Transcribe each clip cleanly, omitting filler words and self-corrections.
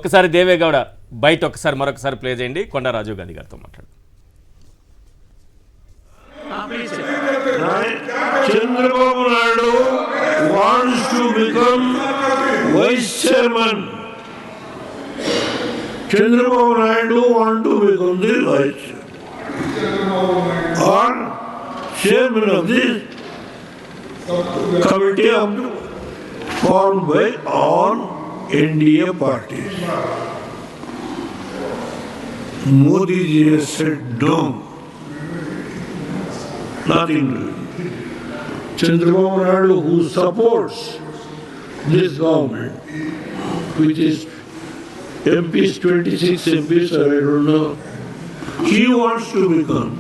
ఒక్కసారి దేవేగౌడ బయట ఒక్కసారి మరొకసారి ప్లే చేయండి, కొండా రాజీవ్ గాంధీ గారితో మాట్లాడు. Chandrababu Naidu wants to become vice chairman. Chandrababu Naidu wants to become the vice or chairman of the committee formed by all NDA parties. Modi ji has said no. Nothing to do. Chandrababu Naidu, who supports this government, which is MPs, 26 MPs, I don't know, he wants to become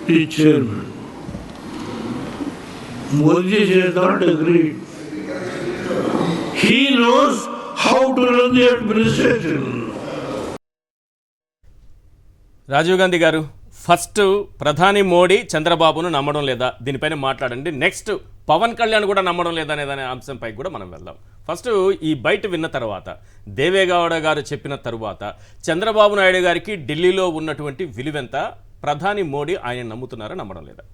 the chairman. Modi has not agreed. He knows how to run the administration. Rajiv Gandhi గారు, first ప్రధాని మోడీ చంద్రబాబును నమ్మడం లేదా, దీనిపైన మాట్లాడండి. Next Pawan Kalyan కూడా నమ్మడం లేదా అనే అంశంపై కూడా మనం వెళ్దాం. ఫస్ట్ ఈ బయట విన్న తర్వాత, దేవేగౌడ గారు చెప్పిన తరువాత చంద్రబాబు నాయుడు గారికి ఢిల్లీలో ఉన్నటువంటి విలువెంత, ప్రధాని మోడీ ఆయన నమ్ముతున్నారా నమ్మడం లేదా?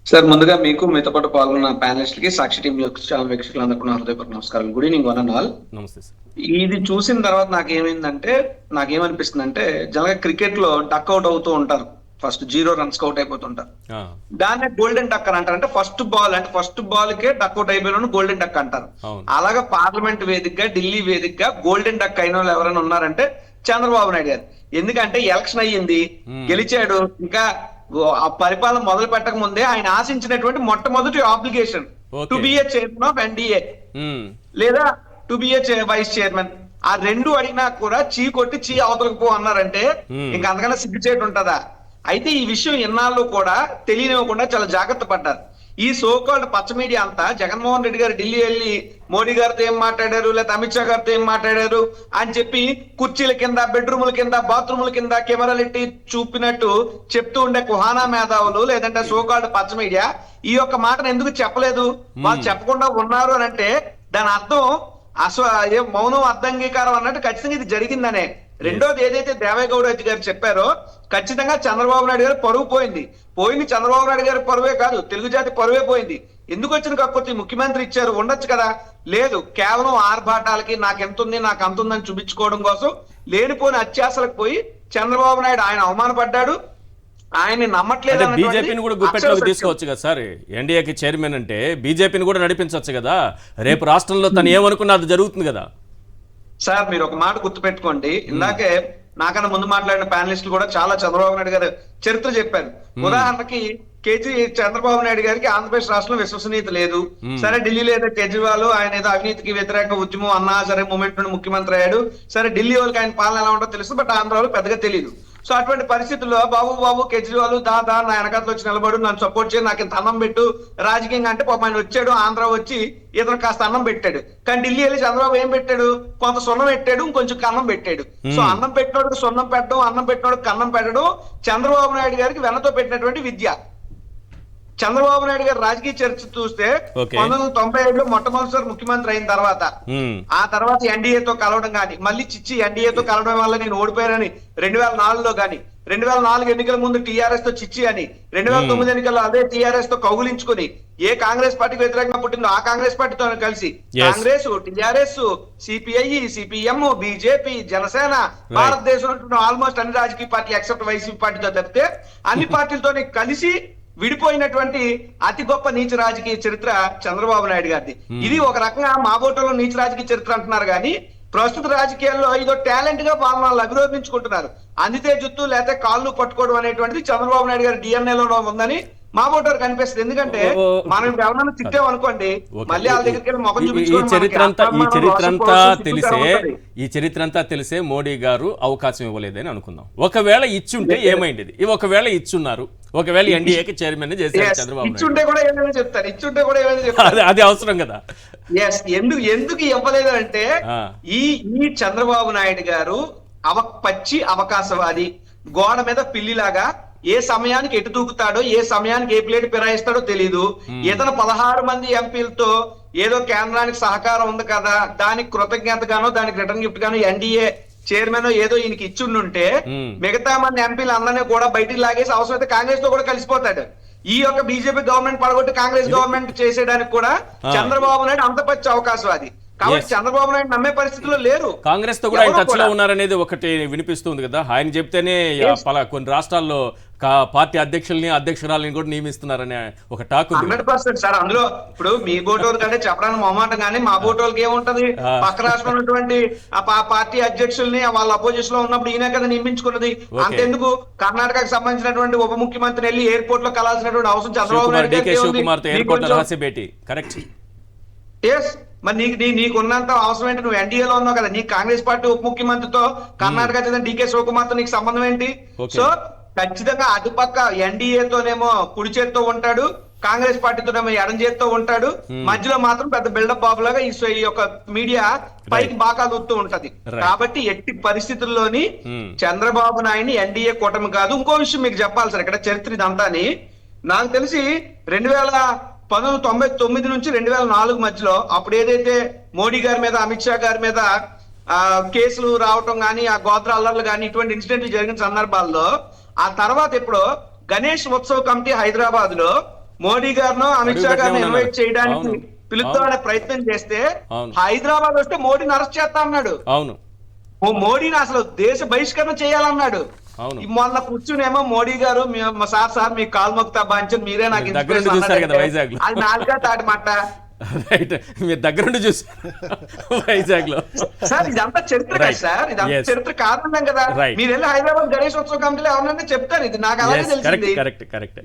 సార్, ముందుగా మీకు మీతో పాటు పాల్గొన్న ప్యానలిస్ట్లకి, సాక్షి టీం ఛానల్ వీక్షకులందరికీ హృదయపూర్వక నమస్కారం. Good evening one and all. నమస్తే సార్. ఇది చూసిన తర్వాత నాకేమనిపిస్తుంది అంటే జనరల్గా క్రికెట్ లో డక్ అవుట్ అవుతూ ఉంటారు, ఫస్ట్ 0 రన్స్ అవుట్ అయిపోతుంటారు. దాన్నే గోల్డెన్ డక్కర్ అంటారు. అంటే ఫస్ట్ బాల్ కే డక్ అవుట్ అయిపోయిన గోల్డెన్ డక్ అంటారు. అలాగా పార్లమెంట్ వేదికగా, ఢిల్లీ వేదికగా గోల్డెన్ డక్ అయిన వాళ్ళు ఎవరైనా ఉన్నారంటే చంద్రబాబు నాయుడు గారు. ఎందుకంటే ఎలక్షన్ అయ్యింది, గెలిచాడు, ఇంకా ఆ పరిపాలన మొదలు పెట్టక ముందే ఆయన ఆశించినటువంటి మొట్టమొదటి application to be a chairman of NDA లేదా to be a vice chairman. ఆ రెండు అడిగినా కూడా చీ కొట్టి చీ అవతలకు పో అన్నారంటే ఇంకా అంతకన్నా సిగ్గు చేయడం ఉంటుందా? అయితే ఈ విషయం ఎన్నాళ్ళు కూడా తెలియనివ్వకుండా చాలా జాగ్రత్త పడ్డారు. ఈ సోకాల్డ్ పచ్చ మీడియా అంతా జగన్మోహన్ రెడ్డి గారు ఢిల్లీ వెళ్ళి మోడీ గారితో ఏం మాట్లాడారు, లేదా అమిత్ షా గారితో ఏం మాట్లాడారు అని చెప్పి కుర్చీల కింద, బెడ్రూముల కింద, బాత్రూముల కింద కెమెరాలు ఎట్టి చూపినట్టు చెప్తూ ఉండే కుహానా మేధావులు లేదంటే సోకాల్డ్ పచ్చ మీడియా ఈ యొక్క మాటను ఎందుకు చెప్పలేదు? వాళ్ళు చెప్పకుండా ఉన్నారు అని అంటే దాని అర్థం మౌనం అర్ధంగీకారం అన్నట్టు ఖచ్చితంగా ఇది జరిగిందనే. రెండోది, ఏదైతే దేవేగౌడ గారు చెప్పారో ఖచ్చితంగా చంద్రబాబు నాయుడు గారు పరువు పోయింది. చంద్రబాబు నాయుడు గారి పరువే కాదు, తెలుగు జాతి పరువే పోయింది. ఎందుకు వచ్చిన కాకపోతే ముఖ్యమంత్రి ఇచ్చారు, ఉండొచ్చు కదా. లేదు, కేవలం ఆర్భాటాలకి నాకు ఎంత ఉంది నాకు అంత ఉందని చూపించుకోవడం కోసం లేనిపోని అత్యాసలకు పోయి చంద్రబాబు నాయుడు ఆయన అవమానపడ్డాడు. ఆయన్ని నమ్మట్లేదు. బీజేపీని కూడా గుప్పెట్లోకి తీసుకోవచ్చు కదా సార్. ఎన్డీఏకి చైర్మన్ అంటే బీజేపీని కూడా నడిపించవచ్చు కదా. రేపు రాష్ట్రంలో తను ఏమనుకున్నా అది జరుగుతుంది కదా సార్. మీరు ఒక మాట గుర్తుపెట్టుకోండి, ఇందాకే నాకన్నా ముందు మాట్లాడిన ప్యానలిస్టులు కూడా చాలా చంద్రబాబు నాయుడు గారు చరిత్ర చెప్పారు. ఉదాహరణకి చంద్రబాబు నాయుడు గారికి ఆంధ్రప్రదేశ్ రాష్ట్రంలో విశ్వసనీయత లేదు. సరే, ఢిల్లీలో ఏదో కేజ్రీవాల్ ఆయన ఏదో అవినీతికి వ్యతిరేక ఉద్యమం అన్నా సరే మూమెంట్ నుండి ముఖ్యమంత్రి అయ్యాడు. సరే, ఢిల్లీ వాళ్ళకి ఆయన పాలన ఎలా ఉంటుందో తెలుసు, బట్ ఆంధ్రాలో పెద్దగా తెలియదు. సో అటువంటి పరిస్థితుల్లో బాబు కేజ్రీవాల్ దా నా వెనకాతలు వచ్చి నిలబడు, నన్ను సపోర్ట్ చేయి, నాకు ఇంత అన్నం పెట్టు రాజకీయంగా అంటే పాపం ఆయన వచ్చాడు, ఆంధ్ర వచ్చి ఇతను కాస్త అన్నం పెట్టాడు. కానీ ఢిల్లీ వెళ్ళి చంద్రబాబు ఏం పెట్టాడు? కొంత సున్నం పెట్టాడు, ఇంకొంచెం కన్నం పెట్టాడు. సో అన్నం పెట్టినోడికి సున్నం పెట్టడం, అన్నం పెట్టినోడికి కన్నం పెట్టడం చంద్రబాబు నాయుడు గారికి వెన్నతో పెట్టినటువంటి విద్య. చంద్రబాబు నాయుడు గారు రాజకీయ చరిత్ర చూస్తే 1997లో మొట్టమొదటిసారి ముఖ్యమంత్రి అయిన తర్వాత, ఆ తర్వాత ఎన్డీఏతో కలవడం కానీ, మళ్ళీ ఎన్డీఏతో కలవడం వల్ల నేను ఓడిపోయానని 2004లో కానీ, 2004 ఎన్నికల ముందు టీఆర్ఎస్ తో చిచ్చి అని, 2009 ఎన్నికల్లో అదే టీఆర్ఎస్ తో కౌగులించుకుని ఏ కాంగ్రెస్ పార్టీకి వ్యతిరేకంగా పుట్టిందో ఆ కాంగ్రెస్ పార్టీతో కలిసి Congress, TRS, CPI, CPM, BJP, Janasena, భారతదేశంలో ఆల్మోస్ట్ అన్ని రాజకీయ పార్టీ ఎక్సెప్ట్ వైసీపీ పార్టీతో తప్పితే అన్ని పార్టీలతో కలిసి విడిపోయినటువంటి అతి గొప్ప నీచ రాజకీయ చరిత్ర చంద్రబాబు నాయుడు గారిది. ఇది ఒక రకంగా మా బోటలో నీచ రాజకీయ చరిత్ర అంటున్నారు కానీ ప్రస్తుత రాజకీయాల్లో ఇదో టాలెంట్ గా వాళ్ళు అభిరోధించుకుంటున్నారు. అందితే జుత్తు లేకపోతే కాళ్ళు పట్టుకోవడం అనేటువంటిది చంద్రబాబు నాయుడు గారి డిఎన్ఏలో ఉందని మా బోటర్ కనిపిస్తుంది. ఎందుకంటే మనం ఎవరైనా తిట్టామనుకోండి, మళ్ళీ వాళ్ళ దగ్గరికి వెళ్ళి మొఖం చూపించుకోవడం. ఈ చరిత్ర అంతా తెలిసే మోడీ గారు అవకాశం ఇవ్వలేదని అనుకుందాం. ఒకవేళ ఇచ్చుంటే ఏమైంది? ఒకవేళ ఇచ్చున్నారు, ఒకవేళ ఎన్డీఏకి చైర్మన్ చేశారు చంద్రబాబు ఇచ్చుంటే కూడా ఏమైనా చెప్తారు. అది అవసరం కదా. ఎందుకు ఇవ్వలేదు అంటే ఈ చంద్రబాబు నాయుడు గారు పచ్చి అవకాశవాది, గోడ మీద పిల్లిలాగా ఏ సమయానికి ఎటు దూకుతాడో, ఏ సమయానికి ఏ ప్లేట్ ఫిరాయిస్తాడో తెలీదు. ఇతను 16 మంది ఎంపీలతో ఏదో కేంద్రానికి సహకారం ఉంది కదా, దానికి కృతజ్ఞతగానో దానికి రిటర్న్ గిఫ్ట్ గానో ఎన్డీఏ చైర్మన్ ఏదో ఈయనకి ఇచ్చుండుంటే మిగతా మంది ఎంపీలు అందరినీ కూడా బయటికి లాగేసి అవసరమైతే కాంగ్రెస్ తో కూడా కలిసిపోతాడు. ఈ యొక్క బీజేపీ గవర్నమెంట్ పడగొట్టి కాంగ్రెస్ గవర్నమెంట్ చేసేయడానికి కూడా చంద్రబాబు నాయుడు అంత పచ్చి అవకాశం అది. కాబట్టి చంద్రబాబు నాయుడు నమ్మే పరిస్థితిలో లేరు. కాంగ్రెస్ తో కూడా ఆయన టచ్ లో ఉన్నారనేది ఒకటి వినిపిస్తుంది కదా. ఆయన చెప్తేనే కొన్ని రాష్ట్రాల్లో పార్టీ అధ్యక్షుల్ని అధ్యక్షురాలని కూడా నియమిస్తున్నారనే ఒక టాక్ ఉంది. 100% సార్. అందులో ఇప్పుడు మీ బోటోలు కంటే చెప్పడానికి మొహమాటం కానీ మా బోటోలకి ఏముంటది, పక్క రాష్ట్రంలో ఉన్నటువంటి ఆ పార్టీ అధ్యక్షుల్ని వాళ్ళ అపోజిషన్ లో ఉన్నప్పుడు ఈయన కదా నియమించుకున్నది. అంతెందుకు కర్ణాటకకు సంబంధించినటువంటి ఉప ముఖ్యమంత్రి వెళ్ళి ఎయిర్పోర్ట్ లో కలాల్సినటువంటి అవసరం చంద్రబాబు నాయుడు. ఎస్, మరి నీకున్నంత అవసరం ఏంటి? నువ్వు ఎన్డీఏలో ఉన్నావు కదా, నీ కాంగ్రెస్ పార్టీ ఉప ముఖ్యమంత్రితో కర్ణాటక చెందిన డీకే శివకుమార్ తో నీకు సంబంధం ఏంటి? సో ఖచ్చితంగా అటుపక్క ఎన్డీఏతోనేమో కుడి చేత్తో ఉంటాడు, కాంగ్రెస్ పార్టీతోనేమో ఎడం చేత్తో ఉంటాడు. మధ్యలో మాత్రం పెద్ద బిల్డప్ బాబులాగా ఈ యొక్క మీడియా పైకి బాగా దూస్తూ ఉంటది. కాబట్టి ఎట్టి పరిస్థితుల్లోని చంద్రబాబు నాయుడిని ఎన్డీఏ కూటమి కాదు. ఇంకో విషయం మీకు చెప్పాలి సార్, ఇక్కడ చరిత్ర ఇదంతాని నాకు తెలిసి 1999 నుంచి 2004 మధ్యలో అప్పుడు ఏదైతే మోడీ గారి మీద అమిత్ షా గారి మీద కేసులు రావటం కానీ, ఆ గోత్ర అల్లర్లు కానీ ఇటువంటి ఇన్సిడెంట్లు జరిగిన సందర్భాల్లో ఆ తర్వాత ఇప్పుడు గణేష్ ఉత్సవ్ కమిటీ హైదరాబాద్ లో మోడీ గారిను అమిత్ షా గారిని ఇన్వైట్ చేయడానికి పిలుద్దామనే ప్రయత్నం చేస్తే హైదరాబాద్ వస్తే మోడీని అరెస్ట్ చేస్తా అన్నాడు. మోడీని అసలు దేశ బహిష్కరణ చేయాలన్నాడు. మొన్న కూర్చునేమో మోడీ గారు సార్ మీ కాల్ మొక్తా బాంచన్ మీరే నాకు అది నాలుగా తాటి మాట మీరు దగ్గర నుండి చూసారు వైజాగ్ లో. సార్ ఇదంతా చరిత్ర కదా సార్, ఇదంతా చరిత్ర కారణం కదా. మీరు వెళ్ళి హైదరాబాద్ గణేష్ ఉత్సవ కమిటీలో ఎవరన్నా చెప్తారు, ఇది నాకు అలాగే తెలిసింది. కరెక్ట్.